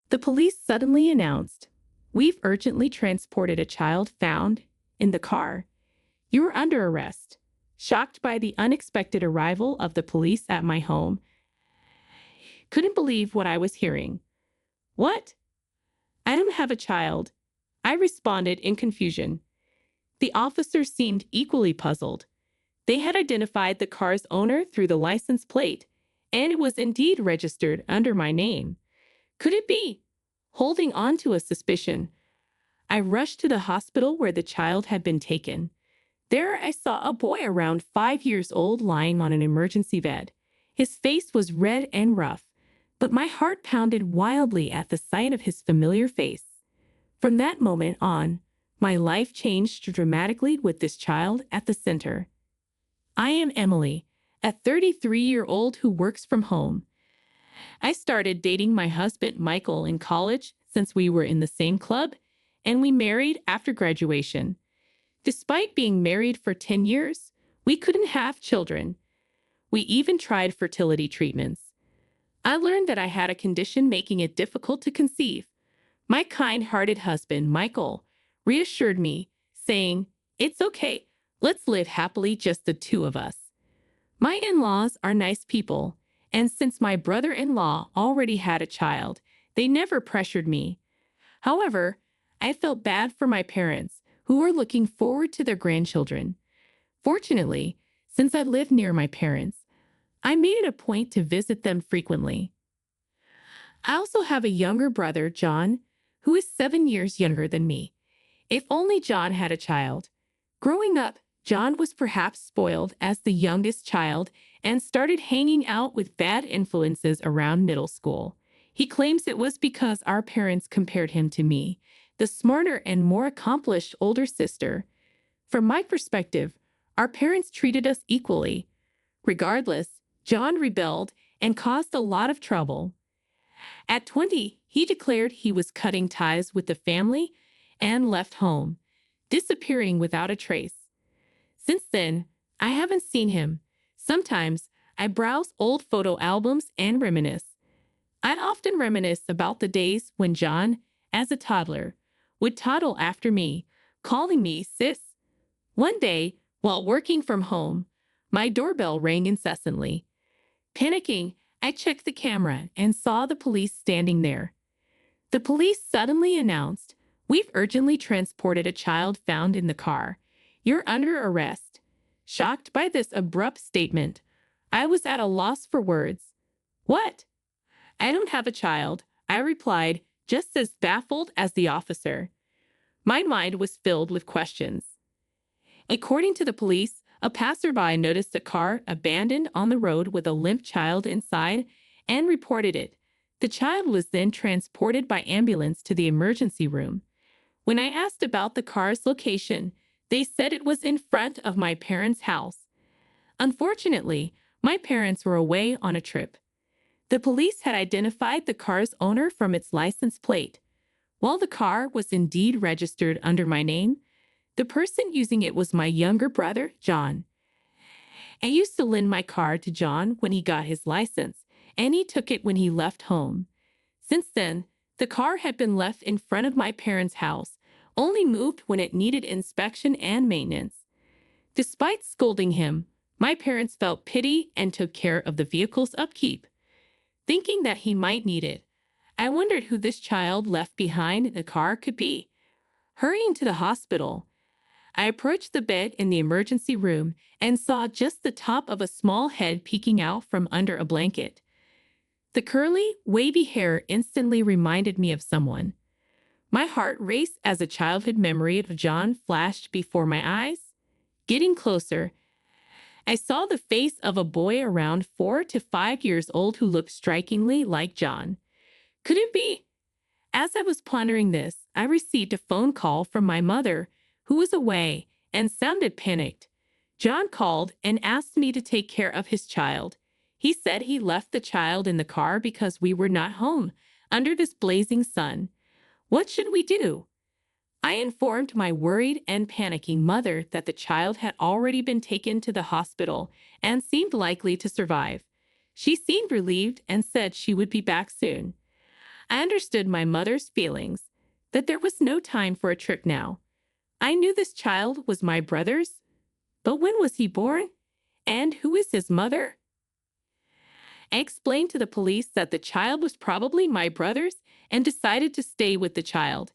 The police suddenly announced, "We've urgently transported a child found in the car. You are under arrest." Shocked by the unexpected arrival of the police at my home, couldn't believe what I was hearing. "What? I don't have a child," I responded in confusion. The officers seemed equally puzzled. They had identified the car's owner through the license plate, and it was indeed registered under my name. Could it be? Holding on to a suspicion, I rushed to the hospital where the child had been taken. There I saw a boy around 5 years old lying on an emergency bed. His face was red and rough, but my heart pounded wildly at the sight of his familiar face. From that moment on, my life changed dramatically with this child at the center. I am Emily, a 33-year-old who works from home. I started dating my husband Michael in college since we were in the same club, and we married after graduation. Despite being married for 10 years, we couldn't have children. We even tried fertility treatments. I learned that I had a condition making it difficult to conceive. My kind-hearted husband, Michael, reassured me, saying, "It's okay, let's live happily, just the two of us." My in-laws are nice people, and since my brother-in-law already had a child, they never pressured me. However, I felt bad for my parents, who were looking forward to their grandchildren. Fortunately, since I live near my parents, I made it a point to visit them frequently. I also have a younger brother, John, who is 7 years younger than me. If only John had a child. Growing up, John was perhaps spoiled as the youngest child and started hanging out with bad influences around middle school. He claims it was because our parents compared him to me, the smarter and more accomplished older sister. From my perspective, our parents treated us equally. Regardless, John rebelled and caused a lot of trouble. At 20, he declared he was cutting ties with the family and left home, disappearing without a trace. Since then, I haven't seen him. Sometimes I browse old photo albums and reminisce. I'd often reminisce about the days when John, as a toddler, would toddle after me, calling me sis. One day, while working from home, my doorbell rang incessantly. Panicking, I checked the camera and saw the police standing there. The police suddenly announced, "We've urgently transported a child found in the car. You're under arrest." Shocked by this abrupt statement, I was at a loss for words. "What? I don't have a child," I replied, just as baffled as the officer. My mind was filled with questions. According to the police, a passerby noticed a car abandoned on the road with a limp child inside and reported it. The child was then transported by ambulance to the emergency room. When I asked about the car's location, they said it was in front of my parents' house. Unfortunately, my parents were away on a trip. The police had identified the car's owner from its license plate. While the car was indeed registered under my name, the person using it was my younger brother, John. I used to lend my car to John when he got his license, and he took it when he left home. Since then, the car had been left in front of my parents' house, only moved when it needed inspection and maintenance. Despite scolding him, my parents felt pity and took care of the vehicle's upkeep. Thinking that he might need it, I wondered who this child left behind in the car could be. Hurrying to the hospital, I approached the bed in the emergency room and saw just the top of a small head peeking out from under a blanket. The curly, wavy hair instantly reminded me of someone. My heart raced as a childhood memory of John flashed before my eyes. Getting closer, I saw the face of a boy around 4 to 5 years old who looked strikingly like John. Could it be? As I was pondering this, I received a phone call from my mother, who was away and sounded panicked. John called and asked me to take care of his child. He said he left the child in the car because we were not home under this blazing sun. What should we do? I informed my worried and panicking mother that the child had already been taken to the hospital and seemed likely to survive. She seemed relieved and said she would be back soon. I understood my mother's feelings, that there was no time for a trip now. I knew this child was my brother's, but when was he born? And who is his mother? I explained to the police that the child was probably my brother's and decided to stay with the child.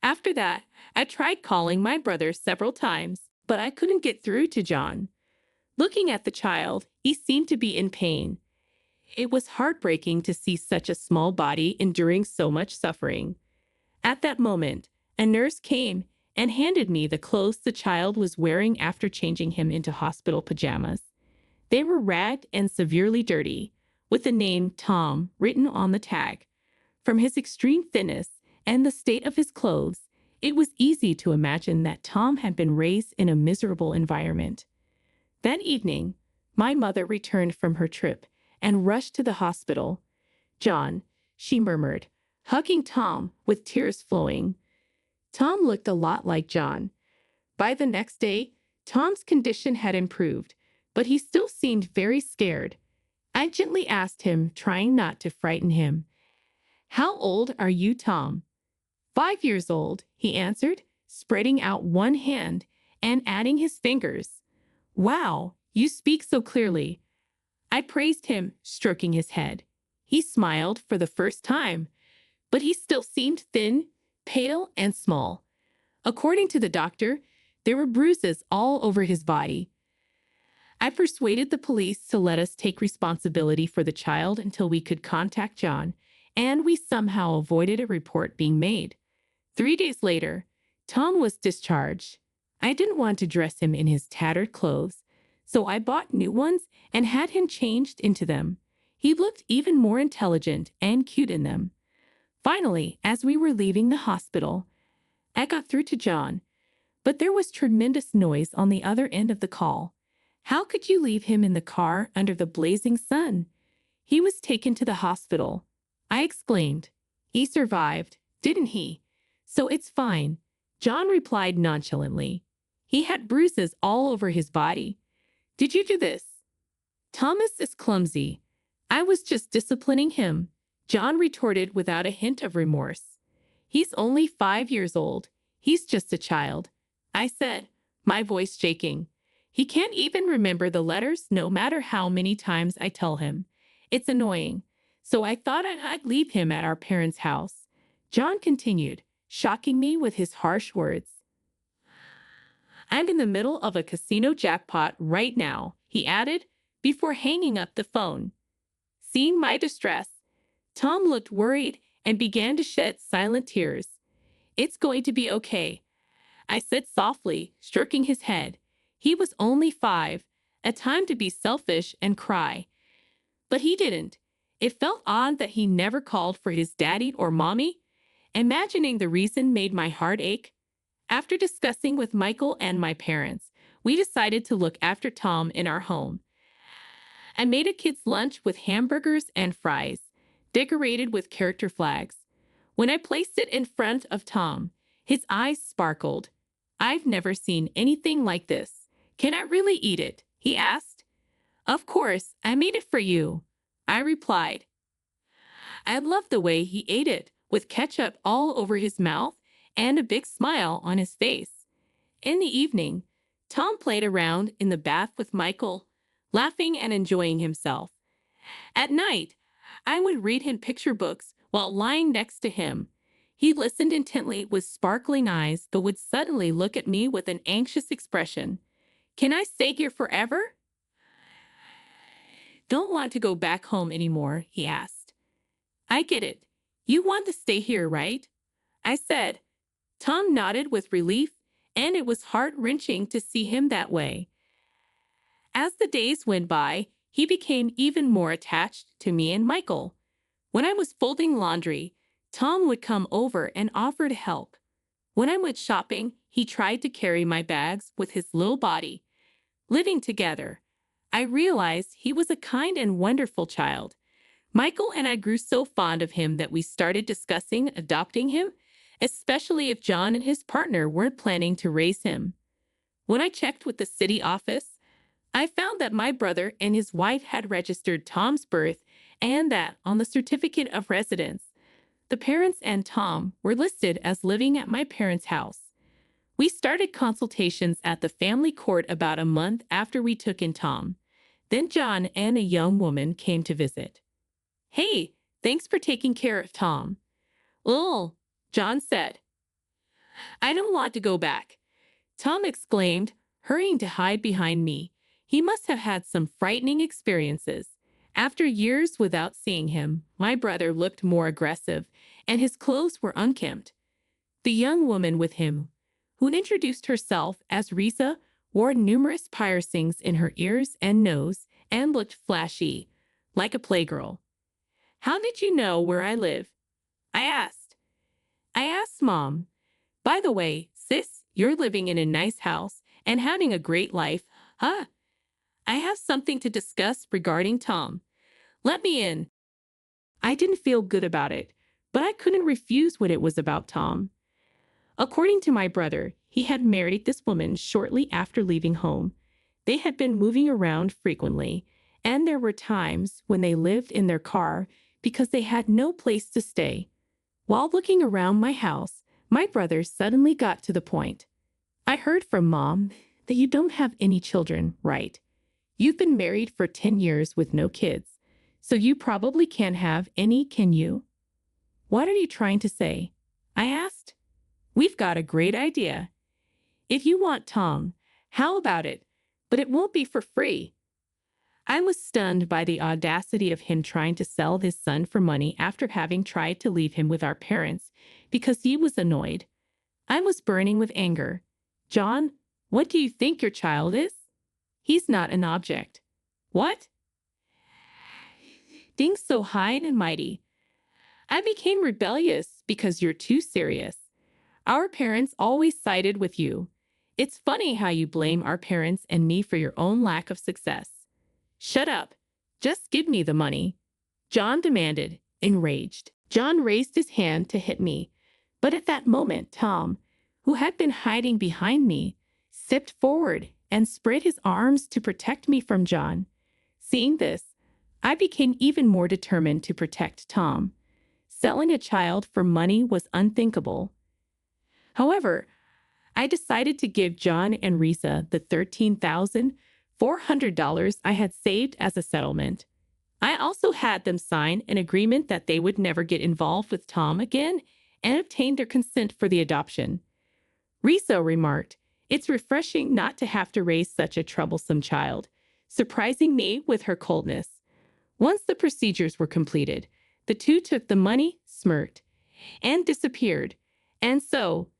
After that, I tried calling my brother several times, but I couldn't get through to John. Looking at the child, he seemed to be in pain. It was heartbreaking to see such a small body enduring so much suffering. At that moment, a nurse came and handed me the clothes the child was wearing after changing him into hospital pajamas. They were ragged and severely dirty, with the name Tom written on the tag. From his extreme thinness and the state of his clothes, it was easy to imagine that Tom had been raised in a miserable environment. That evening, my mother returned from her trip and rushed to the hospital. "John," she murmured, hugging Tom with tears flowing. Tom looked a lot like John. By the next day, Tom's condition had improved, but he still seemed very scared. I gently asked him, trying not to frighten him, "How old are you, Tom?" "5 years old," he answered, spreading out one hand and adding his fingers. "Wow, you speak so clearly." I praised him, stroking his head. He smiled for the first time, but he still seemed thin, pale, and small. According to the doctor, there were bruises all over his body. I persuaded the police to let us take responsibility for the child until we could contact John, and we somehow avoided a report being made. 3 days later, Tom was discharged. I didn't want to dress him in his tattered clothes, so I bought new ones and had him changed into them. He looked even more intelligent and cute in them. Finally, as we were leaving the hospital, I got through to John, but there was tremendous noise on the other end of the call. "How could you leave him in the car under the blazing sun?" "He was taken to the hospital," I exclaimed. "He survived, didn't he? So it's fine," John replied nonchalantly. "He had bruises all over his body." "Did you do this?" "Thomas is clumsy. I was just disciplining him," John retorted without a hint of remorse. "He's only 5 years old. He's just a child," I said, my voice shaking. "He can't even remember the letters no matter how many times I tell him. It's annoying. So I thought I'd leave him at our parents' house," John continued, shocking me with his harsh words. "I'm in the middle of a casino jackpot right now," he added, before hanging up the phone. Seeing my distress, Tom looked worried and began to shed silent tears. "It's going to be okay," I said softly, stroking his head. He was only 5, a time to be selfish and cry. But he didn't. It felt odd that he never called for his daddy or mommy. Imagining the reason made my heart ache. After discussing with Michael and my parents, we decided to look after Tom in our home. I made a kid's lunch with hamburgers and fries, decorated with character flags. When I placed it in front of Tom, his eyes sparkled. "I've never seen anything like this. Can I really eat it?" he asked. "Of course, I made it for you," I replied. I loved the way he ate it, with ketchup all over his mouth and a big smile on his face. In the evening, Tom played around in the bath with Michael, laughing and enjoying himself. At night, I would read him picture books while lying next to him. He listened intently with sparkling eyes, but would suddenly look at me with an anxious expression. "Can I stay here forever?" "Don't want to go back home anymore," he asked. "I get it. You want to stay here, right?" I said. Tom nodded with relief, and it was heart-wrenching to see him that way. As the days went by, he became even more attached to me and Michael. When I was folding laundry, Tom would come over and offer to help. When I went shopping, he tried to carry my bags with his little body. Living together, I realized he was a kind and wonderful child. Michael and I grew so fond of him that we started discussing adopting him, especially if John and his partner weren't planning to raise him. When I checked with the city office, I found that my brother and his wife had registered Tom's birth and that on the certificate of residence, The parents and Tom were listed as living at my parents' house. We started consultations at the family court about a month after we took in Tom. Then John and a young woman came to visit. "Hey, thanks for taking care of Tom." "Oh," John said. "I don't want to go back," Tom exclaimed, hurrying to hide behind me. He must have had some frightening experiences. After years without seeing him, my brother looked more aggressive, and his clothes were unkempt. The young woman with him, who introduced herself as Risa, wore numerous piercings in her ears and nose and looked flashy, like a playgirl. "How did you know where I live?" I asked. I asked Mom. "By the way, sis, you're living in a nice house and having a great life, huh? I have something to discuss regarding Tom. Let me in." I didn't feel good about it, but I couldn't refuse when it was about Tom. According to my brother, he had married this woman shortly after leaving home. They had been moving around frequently, and there were times when they lived in their car because they had no place to stay. While looking around my house, my brother suddenly got to the point. "I heard from Mom that you don't have any children, right? You've been married for 10 years with no kids, so you probably can't have any, can you?" "What are you trying to say?" I asked. "We've got a great idea. If you want Tom, how about it? But it won't be for free." I was stunned by the audacity of him trying to sell his son for money after having tried to leave him with our parents because he was annoyed. I was burning with anger. "John, what do you think your child is? He's not an object." "What?" "Things so high and mighty." "I became rebellious because you're too serious. Our parents always sided with you. It's funny how you blame our parents and me for your own lack of success." "Shut up. Just give me the money," John demanded, enraged. John raised his hand to hit me, but at that moment, Tom, who had been hiding behind me, stepped forward and spread his arms to protect me from John. Seeing this, I became even more determined to protect Tom. Selling a child for money was unthinkable. However, I decided to give John and Risa the $13,400 I had saved as a settlement. I also had them sign an agreement that they would never get involved with Tom again and obtained their consent for the adoption. Risa remarked, "It's refreshing not to have to raise such a troublesome child," surprising me with her coldness. Once the procedures were completed, the two took the money, smirked, and disappeared. And so,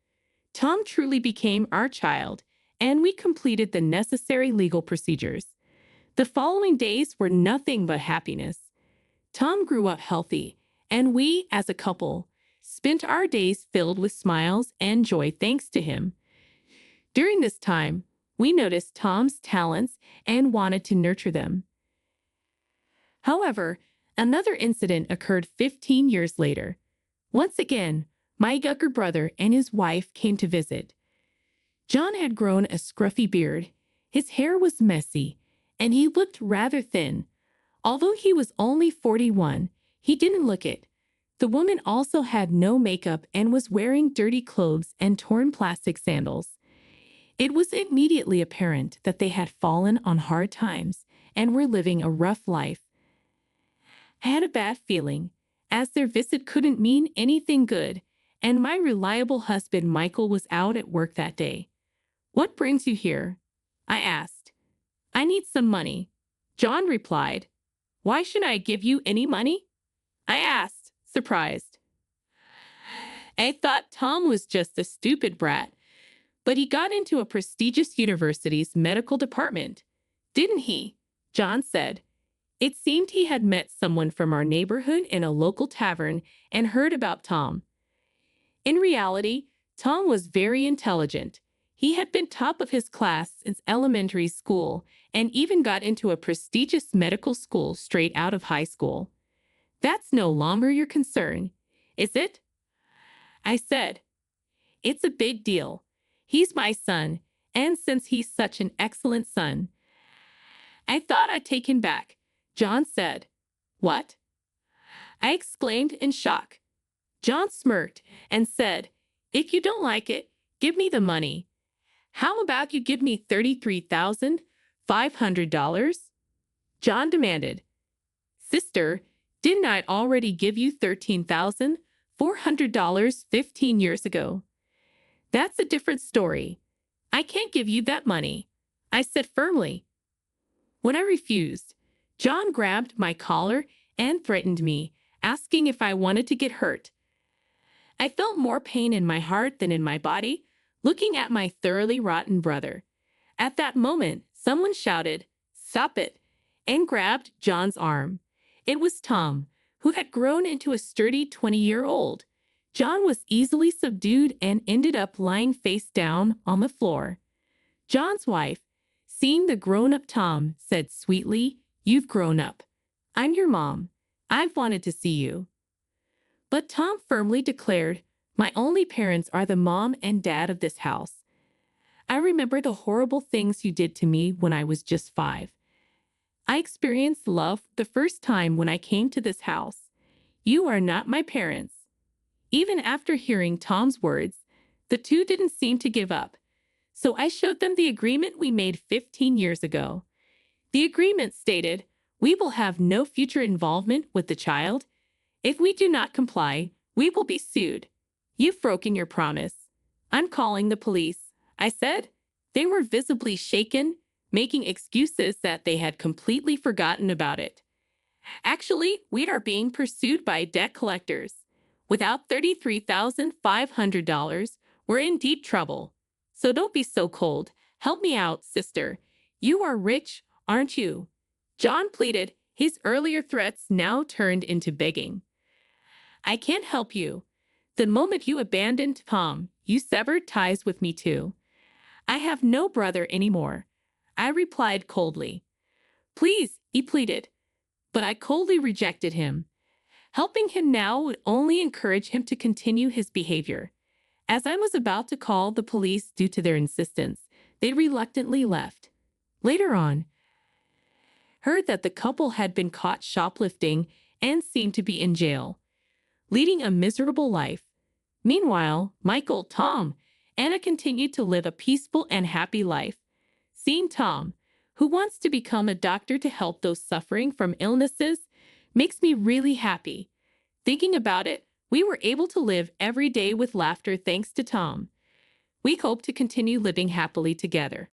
Tom truly became our child, and we completed the necessary legal procedures. The following days were nothing but happiness. Tom grew up healthy, and we, as a couple, spent our days filled with smiles and joy thanks to him. During this time, we noticed Tom's talents and wanted to nurture them. However, another incident occurred 15 years later. Once again, my younger brother and his wife came to visit. John had grown a scruffy beard, his hair was messy, and he looked rather thin. Although he was only 41, he didn't look it. The woman also had no makeup and was wearing dirty clothes and torn plastic sandals. It was immediately apparent that they had fallen on hard times and were living a rough life. I had a bad feeling, as their visit couldn't mean anything good, and my reliable husband Michael was out at work that day. "What brings you here?" I asked. "I need some money," John replied. "Why should I give you any money?" I asked, surprised. "I thought Tom was just a stupid brat, but he got into a prestigious university's medical department, didn't he?" John said. It seemed he had met someone from our neighborhood in a local tavern and heard about Tom. In reality, Tom was very intelligent. He had been top of his class since elementary school and even got into a prestigious medical school straight out of high school. "That's no longer your concern, is it?" I said. "It's a big deal. He's my son, and since he's such an excellent son, I thought I'd take him back," John said. "What?" I exclaimed in shock. John smirked and said, "If you don't like it, give me the money. How about you give me $33,500? John demanded. "Sister, didn't I already give you $13,400 15 years ago?" "That's a different story. I can't give you that money," I said firmly. When I refused, John grabbed my collar and threatened me, asking if I wanted to get hurt. I felt more pain in my heart than in my body, looking at my thoroughly rotten brother. At that moment, someone shouted, "Stop it," and grabbed John's arm. It was Tom, who had grown into a sturdy 20-year-old. John was easily subdued and ended up lying face down on the floor. John's wife, seeing the grown-up Tom, said sweetly, "You've grown up. I'm your mom. I've wanted to see you." But Tom firmly declared, "My only parents are the mom and dad of this house. I remember the horrible things you did to me when I was just 5. I experienced love the first time when I came to this house. You are not my parents." Even after hearing Tom's words, the two didn't seem to give up. So I showed them the agreement we made 15 years ago. The agreement stated, "We will have no future involvement with the child. If we do not comply, we will be sued. You've broken your promise. I'm calling the police," I said. They were visibly shaken, making excuses that they had completely forgotten about it. "Actually, we are being pursued by debt collectors. Without $33,500, we're in deep trouble. So don't be so cold. Help me out, sister. You are rich, aren't you?" John pleaded, his earlier threats now turned into begging. "I can't help you. The moment you abandoned Tom, you severed ties with me too. I have no brother anymore," I replied coldly. "Please," he pleaded, but I coldly rejected him. Helping him now would only encourage him to continue his behavior. As I was about to call the police due to their insistence, they reluctantly left. Later on, heard that the couple had been caught shoplifting and seemed to be in jail, leading a miserable life. Meanwhile, Michael, Tom, Anna continued to live a peaceful and happy life. Seeing Tom, who wants to become a doctor to help those suffering from illnesses, makes me really happy. Thinking about it, we were able to live every day with laughter thanks to Tom. We hope to continue living happily together.